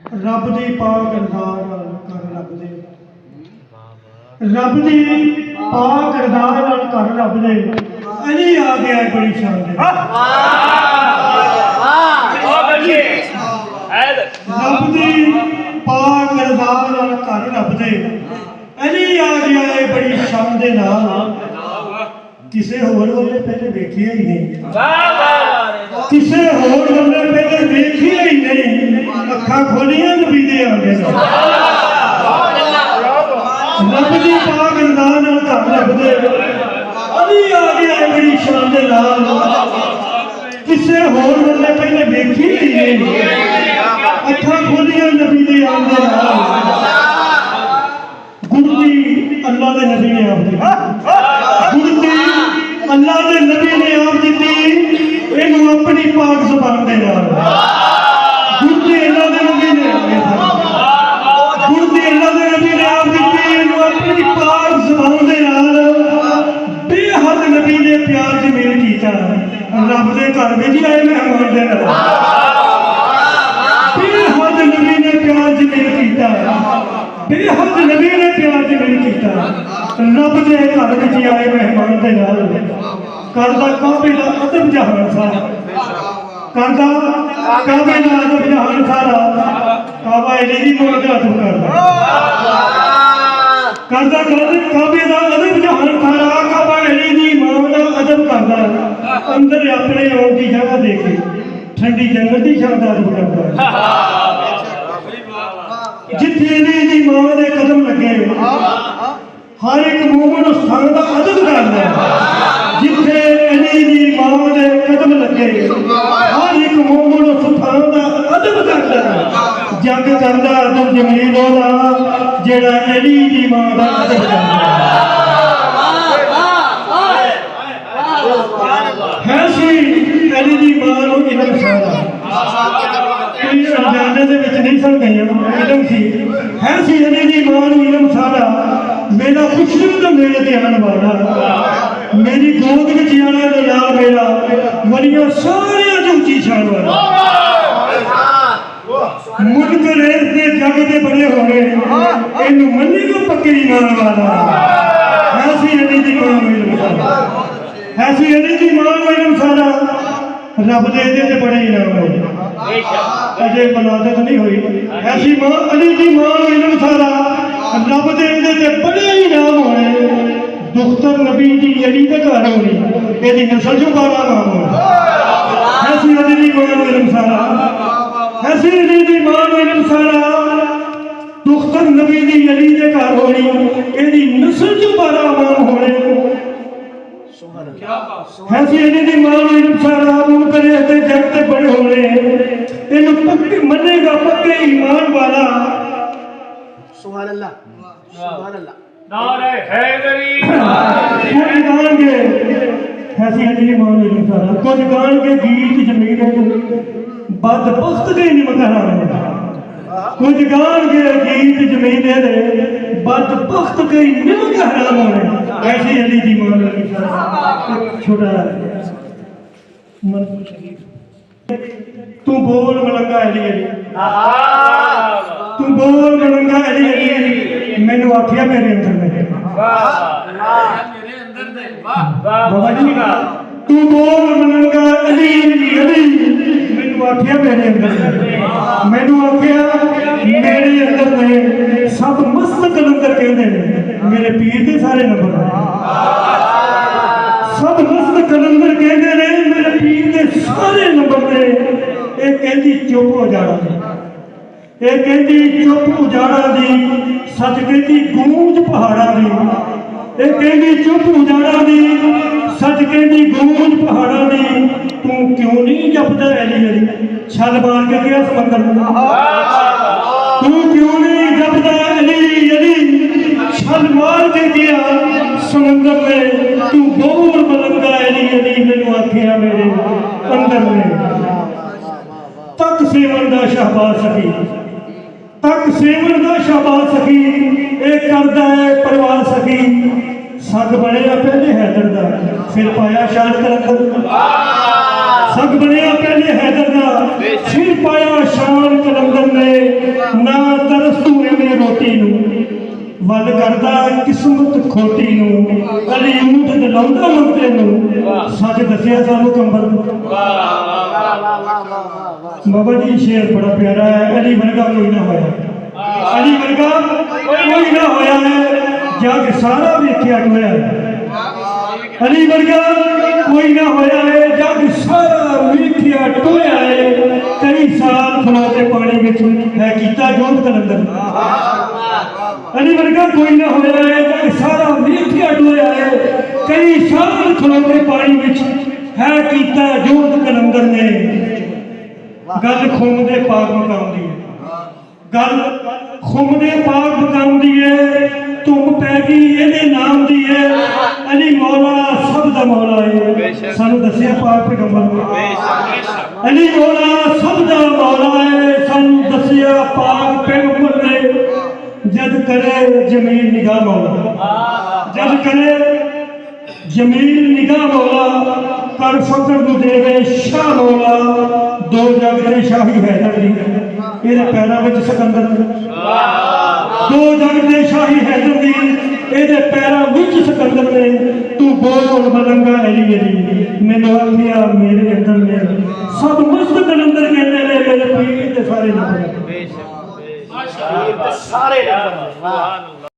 रब दी पाक अरदास नाल कर रब दे रब दी पाक अरदास नाल कर रब दे अली आ गया बड़ी शान दे रब दी पाक अरदास नाल कर रब दे अली आ गया है बड़ी शान दे नाल किसे होर वाले पहले देखिए ही नहीं किसे होर वाले पहले देखिए ही नहीं अखा खोलियां नबी दे आगे रब दी पाक अरदास नाल घर रब दे अली आ गया है बड़ी शान दे नाल किसे होर वाले पहले देखिए ही नहीं अखा खोलियां नबी दे आगे गुरती अल्लाह दे नबी ने आप दी गुरती अल्लाह दे नबी ने आप दी इनू अपनी पाक ज़ुबान दे नाल गुरती अल्लाह दे नबी ने गुरती अल्लाह दे नबी ने आप दी इनू अपनी पाक ज़ुबान दे नाल बेहद नबी ने प्यार च मेल कीता रब दे घर विच आए मेहमान दे नाल बेहद नबी ने प्यार च मेल कीता बेहद नबी ने प्यार च मेल कीता रब दे घर विच आए मेहमान दे नाल करदा काबे दा अदब जहान सारा करदा काबे दा अदब जहान सारा काबा अली दी मोहब्बत अदब करदा काबे दा अदब जहान सारा काबा अली दी मोहब्बत अदब करदा अंदर अपने आउण दी जगह दे के ठंडी जन्नत दी शान दा अदब करदा जिथे अली दी मां दे कदम लगे हर एक मोमिन उस स्थान दा अदब करदा जिथे अली दी मां दे कदम लगे हर एक मोमिन उस स्थान दा अदब करदा जग करदा अदब जमील ओदा जेड़ा अली दी मां दा अदब करदा है सी अली दी मां नूं इल्म सारा कोई अनजाने दे विच नहीं सन गईयां इल्म सी है सी अली दी मां नूं इल्म सारा मेरा मुस्लिम तो मेरे ते आने वाला मेरी गोद विच आने दे नाल मेरा वलियां सारे ऊंची शान वाला मुनकर दे जग दे बड़े होने इनू मन्नी को पक्के ईमान वाला है सी अली दी मां नूं इल्म सारा है सी अली दी मां नूं इल्म सारा रब दे ते बड़े इनाम होए अजे बलादत नहीं हुई ऐसी मां अली दी मां नूं इल्म सारा रब दे ते बड़े इनाम होने दुख्तर नबी दी अली दे घर होनी एदी नस्ल चों 12 नाम होने ऐसी अली दी मां नूं इल्म सारा ऐसी अली दी मां नूं इल्म सारा दुख्तर नबी दी अली दे घर होनी एदी नस्ल चों 12 नाम होने ऐसी अली दी मां नूं इल्म सारा मुनकर दे जग ते बड़े होने इनू पक्के मनेगा पक्के ईमान वाला सुभान अल्लाह नारे हैदरी कुछ गाएंगे ऐसी अली मां नूं इल्म सारा कुछ गाएंगे गीत जमील बदबख्त के निमकरा कुछ गाएंगे गीत जमील दे बदबख्त के निमकरा होने ऐसी अली दी मां नूं इल्म सारा छोटा मनसूर शरीफ तू बोल मलंगा अली अली तू बोल मलंगा अली अली मैनू आखिया मेरे अंदर में बाबा जी तू बोल मलंगा अली अली मैनू आखिया मेरे अंदर में मैनू आखिया मेरे अंदर में सब मस्त कलंदर कहते हैं मेरे पीर के सारे नंबर सब मस्त कलंदर कहते हैं मेरे पीर के सारे नंबर ने एक कहती चुप हो जाना एक कहती चुप उजाड़ा दी सच कहती गूंज पहाड़ा दी एक कहती चुप उजाड़ा दी सच कहती गूंज पहाड़ा दी तू क्यों नहीं जपदा अली अली छल मार के गया समंदर तू क्यों नहीं जपदा अली अली छल मार के गया समंदर में तू बोल मलंगा अली अली मैनू आखिया मेरे अंदर में तक सेवन दा शहबाज सखी तक सेवन दा शहबाज सखी एक करदा है परवाह सखी सग बनया पहले हैदर दा फिर पाया शान कलंदर सग बनया पहले हैदर दा फिर पाया शान कलंदर ने ਛੋਟੀ ਨੂੰ ਵੱਲ ਕਰਦਾ ਕਿਸਮਤ ਖੋਟੀ ਨੂੰ ਅਲੀ ਊਂਠ ਦਿਲਾਉਂਦਾ ਮੰਤੇ ਨੂੰ ਸੱਚ ਦੱਸਿਆ ਸਾਨੂੰ ਕੰਬਲ ਬਾਬਾ ਜੀ ਸ਼ੇਰ ਬੜਾ ਪਿਆਰਾ ਹੈ ਅਲੀ ਵਰਗਾ ਕੋਈ ਨਾ ਹੋਇਆ ਅਲੀ ਵਰਗਾ ਕੋਈ ਨਾ ਹੋਇਆ ਹੈ ਜਗ ਸਾਰਾ ਵੇਖਿਆ ਹੋਇਆ ਅਲੀ ਵਰਗਾ ਕੋਈ ਨਾ ਹੋਇਆ ਹੈ ਜਗ ਸਾਰਾ ਵੇਖਿਆ ਟੋਇਆ ਹੈ ਕਈ ਸਾਲ ਖਲੋਤੇ ਪਾਣੀ ਵਿੱਚ ਹੈ ਕੀਤਾ ਜੋਤ ਕਲੰਦਰ ਅਲੀ ਵਰਗਾ ਕੋਈ ਨਾ ਹੋਇਆ ਹੈ ਜਗ ਸਾਰਾ ਵੇਖਿਆ ਟੋਇਆ ਹੈ ਕਈ ਸਾਲ ਖਲੋਤੇ ਪਾਣੀ ਵਿੱਚ ਹੈ ਕੀਤਾ ਜੋਤ ਕਲੰਦਰ ਨੇ ਗੱਲ ਖੂਨ ਦੇ ਪਾਕ ਮਕਾਉਂਦੀ ਹੈ ਗੱਲ ਖੂਨ ਦੇ ਪਾਕ ਮਕਾਉਂਦੀ ਹੈ ਧੁੰਮ ਪੈ ਗਈ ਇਹਦੇ ਨਾਮ ਦੀ ਹੈ ਅਲੀ ਮੌਲਾ ਸਭ ਦਾ ਮੌਲਾ ਹੈ ਸਾਨੂੰ ਦੱਸਿਆ ਪਾਕ ਪੈਗੰਬਰ ਨੇ ਅਲੀ ਮੌਲਾ ਸਭ ਦਾ ਮੌਲਾ ਹੈ ਸਾਨੂੰ ਦੱਸਿਆ ਪਾਕ ਪੈਗੰਬਰ ਨੇ ਜਦ ਕਰੇ ਜਮੀਲ ਨਿਗਾਹ ਮੌਲਾ ਜਦ ਕਰੇ ਜਮੀਲ ਨਿਗਾਹ ਮੌਲਾ ਕਰ ਫਕਰ ਨੂੰ ਦੇਵੇ ਸ਼ਾਹ ਮੌਲਾ ਦੋ ਜਗ ਦੇ ਸ਼ਾਹੀ ਹੈਦਰ ਦੀ ਇਹਦੇ ਪੈਰਾਂ ਵਿੱਚ ਸਿਕੰਦਰ ਦੋ ਜਗ ਦੇ ਸ਼ਾਹੀ ਹੈਦਰ ਦੀ ਇਹਦੇ ਪੈਰਾਂ ਵਿੱਚ ਸਿਕੰਦਰ ਨੇ ਤੂੰ ਬੋਲ ਮਲੰਗਾ ਅਲੀ ਅਲੀ ਮੈਨੂੰ ਆਖਿਆ ਮੇਰੇ ਅੰਦਰ ਨੇ ਸਭ ਮਸਤ ਕਲੰਦਰ ਕਹਿੰਦੇ ਨੇ ਮੇਰੇ ਪੀਰ ਦੇ ਸਾਰੇ ਨੰਬਰ ਬੇਸ਼ੱਕ ਸਾਰੇ ਨੰਬਰ